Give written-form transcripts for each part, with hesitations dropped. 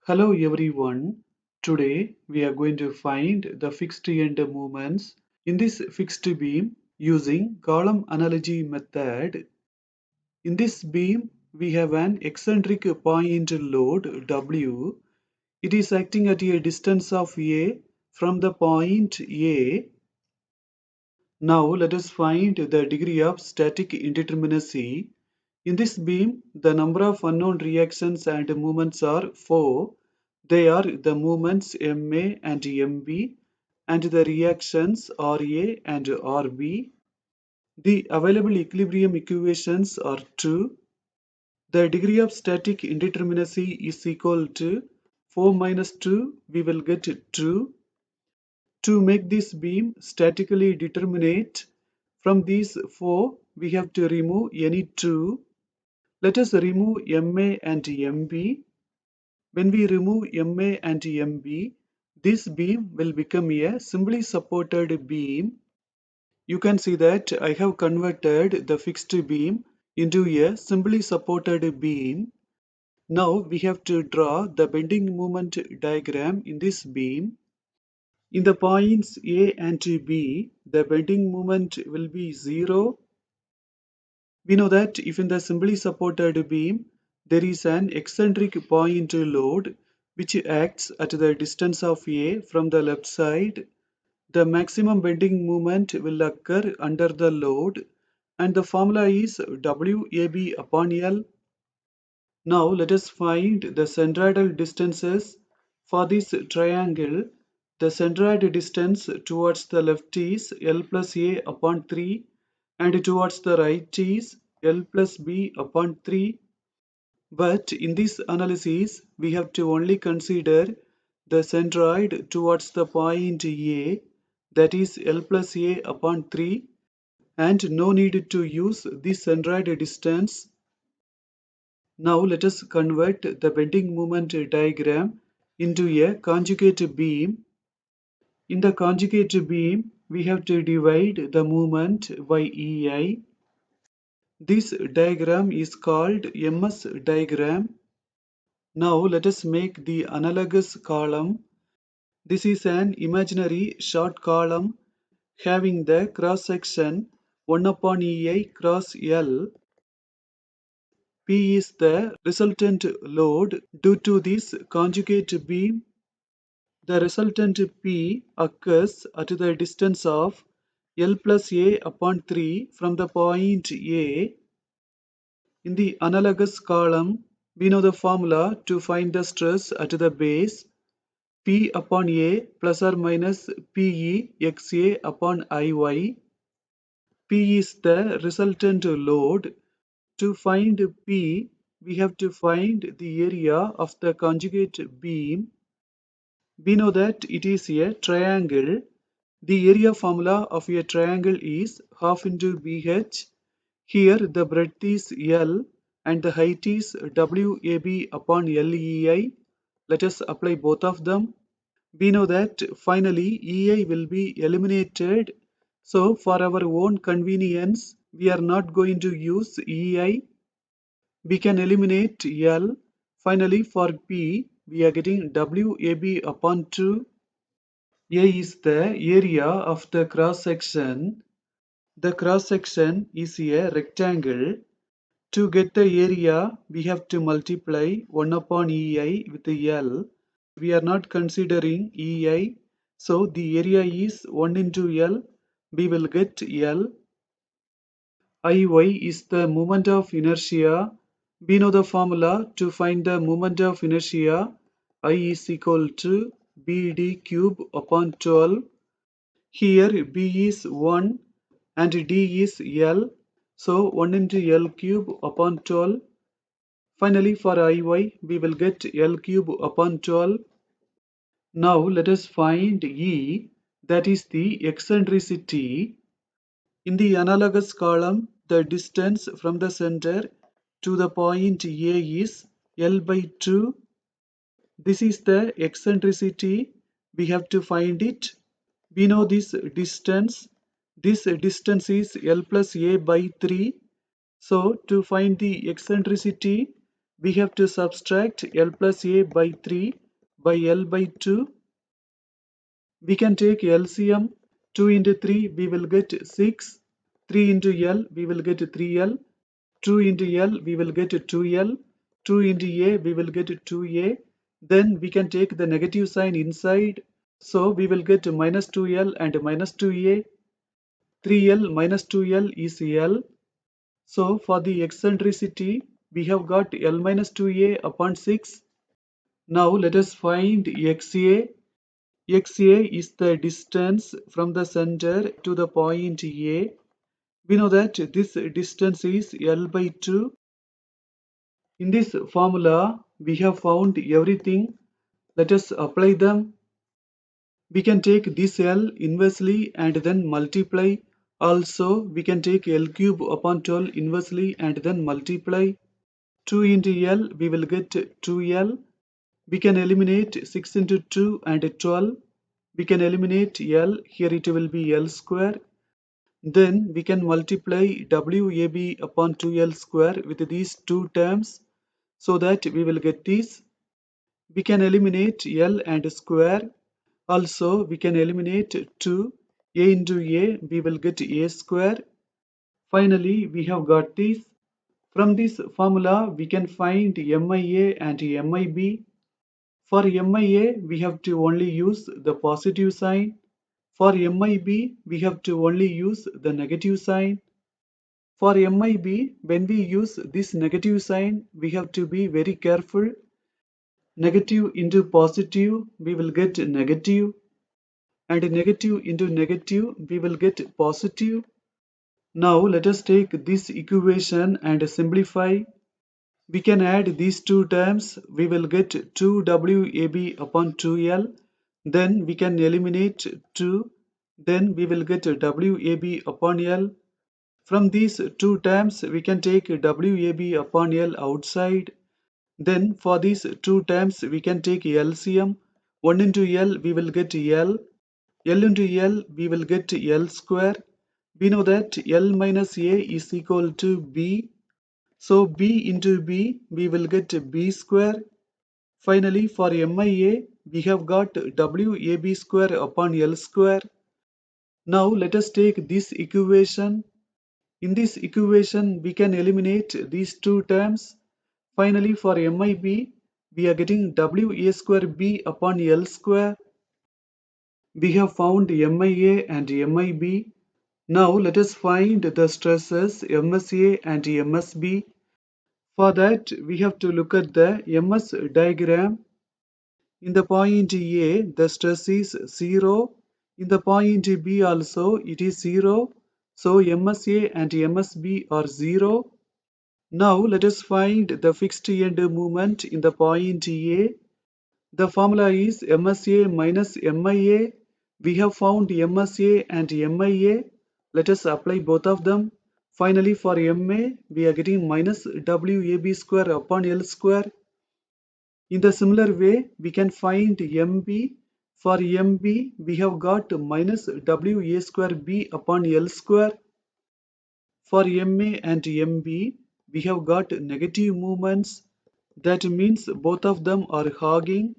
Hello everyone. Today we are going to find the fixed end moments in this fixed beam using column analogy method. In this beam we have an eccentric point load W. It is acting at a distance of A from the point A. Now let us find the degree of static indeterminacy. In this beam, the number of unknown reactions and moments are 4. They are the moments MA and MB and the reactions RA and RB. The available equilibrium equations are 2. The degree of static indeterminacy is equal to 4 minus 2, we will get 2. To make this beam statically determinate, from these 4, we have to remove any 2. Let us remove MA and MB. When we remove MA and MB, this beam will become a simply supported beam. You can see that I have converted the fixed beam into a simply supported beam. Now we have to draw the bending moment diagram in this beam. In the points A and B, the bending moment will be 0. We know that if in the simply supported beam, there is an eccentric point load which acts at the distance of A from the left side, the maximum bending moment will occur under the load and the formula is WAB upon L. Now let us find the centroidal distances for this triangle. The centroid distance towards the left is L plus A upon 3 and towards the right is L plus B upon 3. But in this analysis, we have to only consider the centroid towards the point A, that is L plus A upon 3, and no need to use this centroid distance. Now let us convert the bending moment diagram into a conjugate beam. In the conjugate beam, we have to divide the moment by EI. This diagram is called MS diagram. Now let us make the analogous column. This is an imaginary short column having the cross section 1 upon EI cross L. P is the resultant load due to this conjugate beam. The resultant P occurs at the distance of L plus A upon 3 from the point A. In the analogous column, we know the formula to find the stress at the base. P upon A plus or minus PE XA upon IY. P is the resultant load. To find P, we have to find the area of the conjugate beam. We know that it is a triangle. The area formula of a triangle is half into BH. Here the breadth is L and the height is WAB upon LEI. Let us apply both of them. We know that finally EI will be eliminated. So for our own convenience, we are not going to use EI. We can eliminate L. Finally for P, we are getting WAB upon 2. A is the area of the cross section. The cross section is a rectangle. To get the area, we have to multiply 1 upon EI with L. We are not considering EI, so the area is 1 into L. We will get L. Iy is the moment of inertia. We know the formula to find the moment of inertia. I is equal to BD cube upon 12. Here B is 1 and D is L. So 1 into L cube upon 12. Finally for Iy we will get L cube upon 12. Now let us find E, that is the eccentricity. In the analogous column, the distance from the center to the point A is L by 2. This is the eccentricity. We have to find it. We know this distance. This distance is L plus A by 3. So to find the eccentricity, we have to subtract L plus A by 3 by L by 2. We can take LCM. 2 into 3 we will get 6. 3 into L we will get 3L. 2 into L we will get 2L. 2 into A we will get 2A. Then we can take the negative sign inside. So we will get minus 2L and minus 2A. 3L minus 2L is L. So for the eccentricity, we have got L minus 2A upon 6. Now let us find XA. XA is the distance from the center to the point A. We know that this distance is L by 2. In this formula, we have found everything. Let us apply them. We can take this L inversely and then multiply. Also, we can take L cube upon 12 inversely and then multiply. 2 into L, we will get 2L. We can eliminate 6 into 2 and 12. We can eliminate L, here it will be L square. Then we can multiply WAB upon 2L square with these two terms so that we will get this. We can eliminate L and square. Also, we can eliminate 2. A into A, we will get A square. Finally, we have got this. From this formula, we can find MIA and MIB. For MIA, we have to only use the positive sign. For MIB, we have to only use the negative sign. For MIB, when we use this negative sign, we have to be very careful. Negative into positive, we will get negative. And negative into negative, we will get positive. Now let us take this equation and simplify. We can add these two terms. We will get 2WAB upon 2L. Then we can eliminate 2. Then we will get WAB upon L. From these two terms, we can take WAB upon L outside. Then for these two terms, we can take LCM. 1 into L, we will get L. L into L, we will get L square. We know that L minus A is equal to B. So B into B, we will get B square. Finally, for MIA, we have got WAB square upon L square. Now let us take this equation. In this equation, we can eliminate these two terms. Finally, for MIB, we are getting WA square B upon L square. We have found MIA and MIB. Now let us find the stresses MSA and MSB. For that, we have to look at the MS diagram. In the point A, the stress is 0. In the point B also, it is 0. So MSA and MSB are 0. Now let us find the fixed end moment in the point A. The formula is MSA minus MIA. We have found MSA and MIA. Let us apply both of them. Finally, for MA, we are getting minus WAB square upon L square. In the similar way, we can find MB. For MB, we have got minus WA square B upon L square. For MA and MB, we have got negative movements. That means both of them are hogging.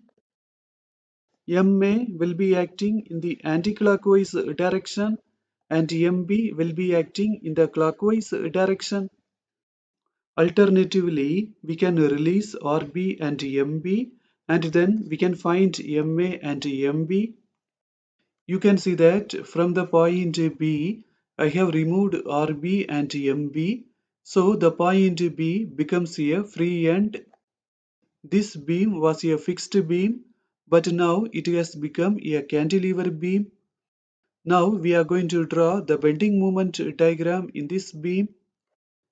MA will be acting in the anti-clockwise direction and MB will be acting in the clockwise direction. Alternatively, we can release RB and MB and then we can find MA and MB. You can see that from the point B, I have removed RB and MB. So the point B becomes a free end. This beam was a fixed beam, but now it has become a cantilever beam. Now we are going to draw the bending moment diagram in this beam.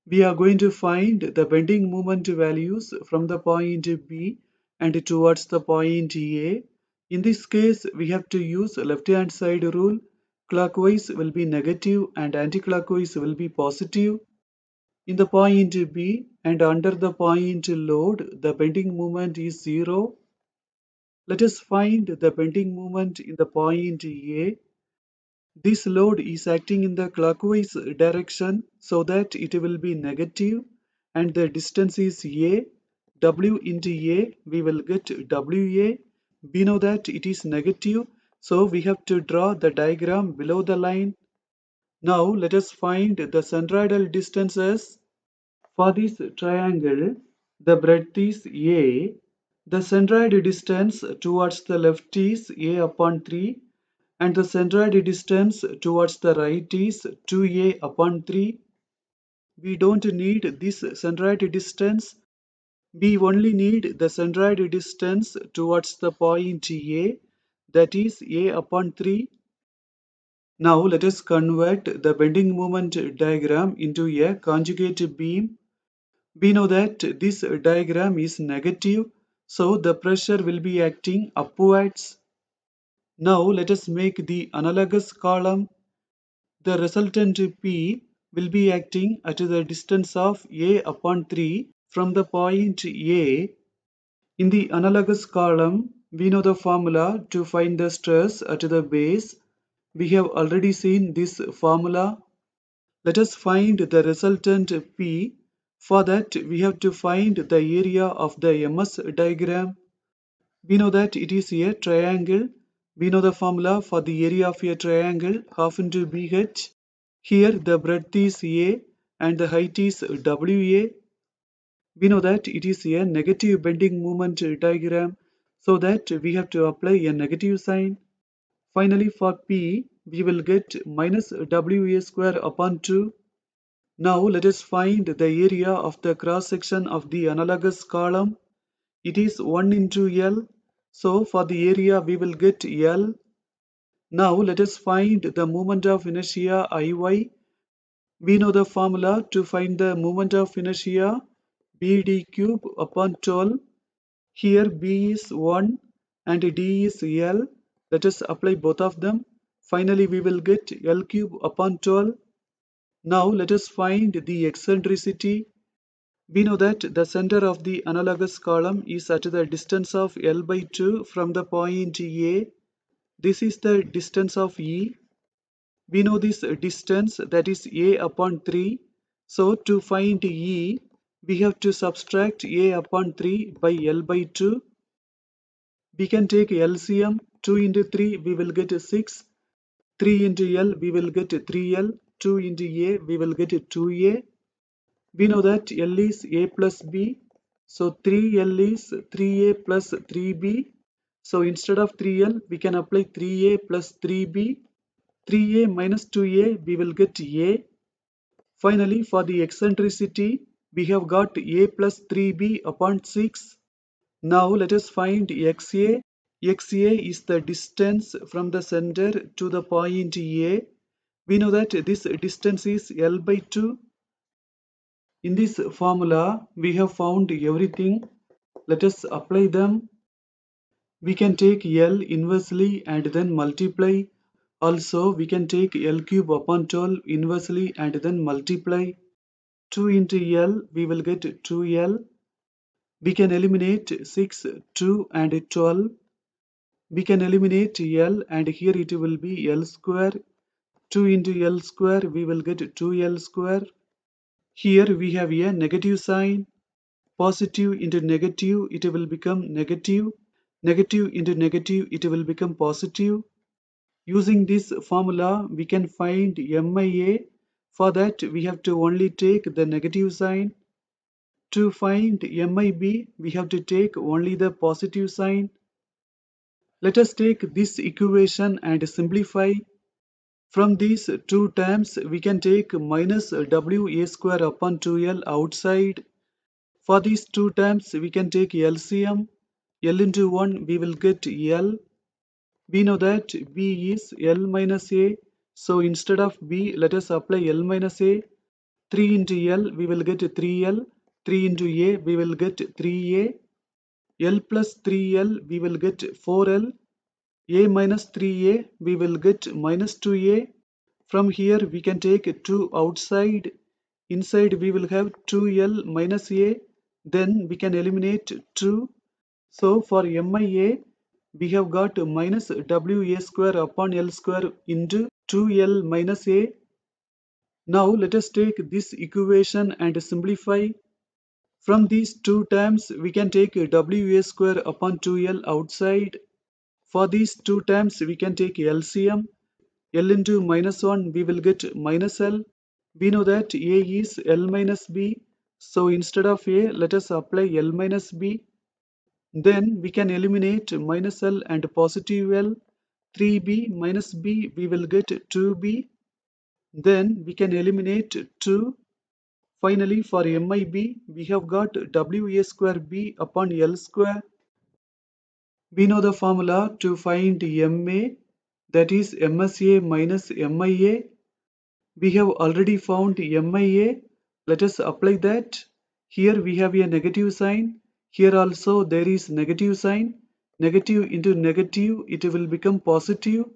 We are going to find the bending moment values from the point B and towards the point A. In this case, we have to use left-hand side rule. Clockwise will be negative and anti-clockwise will be positive. In the point B and under the point load, the bending moment is 0. Let us find the bending moment in the point A. This load is acting in the clockwise direction so that it will be negative and the distance is A. W into A, we will get WA. We know that it is negative, so we have to draw the diagram below the line. Now let us find the centroidal distances. For this triangle, the breadth is A. The centroid distance towards the left is A upon 3 and the centroid distance towards the right is 2A upon 3. We don't need this centroid distance. We only need the centroid distance towards the point A, that is A upon 3. Now let us convert the bending moment diagram into a conjugate beam. We know that this diagram is negative, so the pressure will be acting upwards. Now let us make the analogous column. The resultant P will be acting at the distance of A upon 3 from the point A. In the analogous column, we know the formula to find the stress at the base. We have already seen this formula. Let us find the resultant P. For that, we have to find the area of the MS diagram. We know that it is a triangle. We know the formula for the area of a triangle, half into BH. Here the breadth is A and the height is WA. We know that it is a negative bending moment diagram, so that we have to apply a negative sign. Finally, for P, we will get minus WA square upon 2. Now let us find the area of the cross section of the analogous column. It is 1 into L. So for the area we will get L. Now let us find the moment of inertia Iy. We know the formula to find the moment of inertia BD cube upon 12. Here B is 1 and D is L. Let us apply both of them. Finally we will get L cube upon 12. Now let us find the eccentricity. We know that the center of the analogous column is at the distance of L by 2 from the point A. This is the distance of E. We know this distance, that is A upon 3. So to find E, we have to subtract A upon 3 by L by 2. We can take LCM. 2 into 3 we will get 6. 3 into L we will get 3L. 2 into A we will get 2A. We know that L is A plus B. So 3L is 3A plus 3B. So instead of 3L, we can apply 3A plus 3B. 3A minus 2A, we will get A. Finally, for the eccentricity, we have got A plus 3B upon 6. Now let us find XA. XA is the distance from the center to the point A. We know that this distance is L by 2. In this formula, we have found everything. Let us apply them. We can take L inversely and then multiply. Also, we can take L cube upon 12 inversely and then multiply. 2 into L, we will get 2L. We can eliminate 6, 2 and 12. We can eliminate L and here it will be L square. 2 into L square, we will get 2L square. Here we have a negative sign. Positive into negative, it will become negative. Negative into negative, it will become positive. Using this formula, we can find MIA. For that, we have to only take the negative sign. To find MIB, we have to take only the positive sign. Let us take this equation and simplify. From these two terms, we can take minus WA square upon 2L outside. For these two terms, we can take LCM. L into 1, we will get L. We know that B is L minus A. So instead of B, let us apply L minus A. 3 into L, we will get 3L. 3 into A, we will get 3A. L plus 3L, we will get 4L. A minus 3A, we will get minus 2A. From here, we can take 2 outside. Inside, we will have 2L minus A. Then we can eliminate 2. So for MIA, we have got minus WA square upon L square into 2L minus A. Now let us take this equation and simplify. From these two terms, we can take WA square upon 2L outside. For these two terms, we can take LCM. L into minus 1, we will get minus L. We know that A is L minus B. So instead of A, let us apply L minus B. Then we can eliminate minus L and positive L. 3B minus B, we will get 2B. Then we can eliminate 2. Finally, for MIB, we have got WA square B upon L square. We know the formula to find MA, that is MSA minus MIA. We have already found MIA. Let us apply that. Here we have a negative sign. Here also there is negative sign. Negative into negative, it will become positive.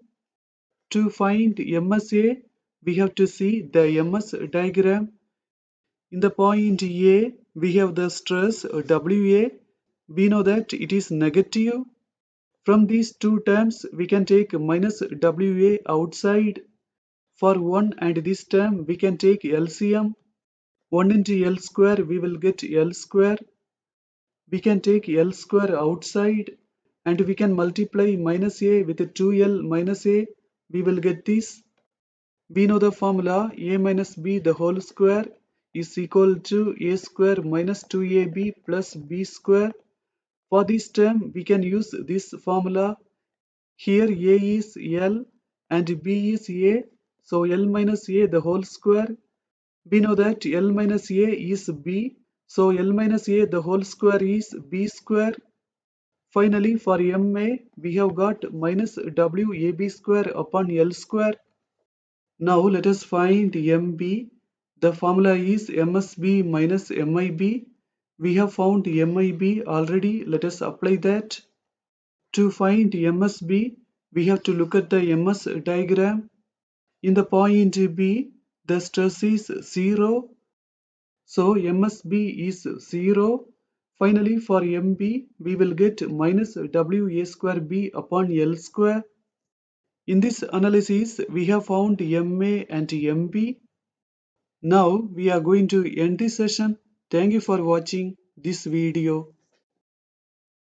To find MSA, we have to see the MS diagram. In the point A, we have the stress WA. We know that it is negative. From these two terms, we can take minus WA outside. For 1 and this term, we can take LCM. 1 into L square, we will get L square. We can take L square outside and we can multiply minus A with 2L minus A. We will get this. We know the formula A minus B the whole square is equal to A square minus 2AB plus B square. For this term, we can use this formula. Here A is L and B is A. So L minus A the whole square. We know that L minus A is B. So L minus A the whole square is B square. Finally, for MA, we have got minus WAB square upon L square. Now let us find MB. The formula is MSB minus MIB. We have found MIB already. Let us apply that. To find MSB, we have to look at the MS diagram. In the point B, the stress is 0. So MSB is 0. Finally, for MB, we will get minus WA square B upon L square. In this analysis, we have found MA and MB. Now we are going to end this session. Thank you for watching this video.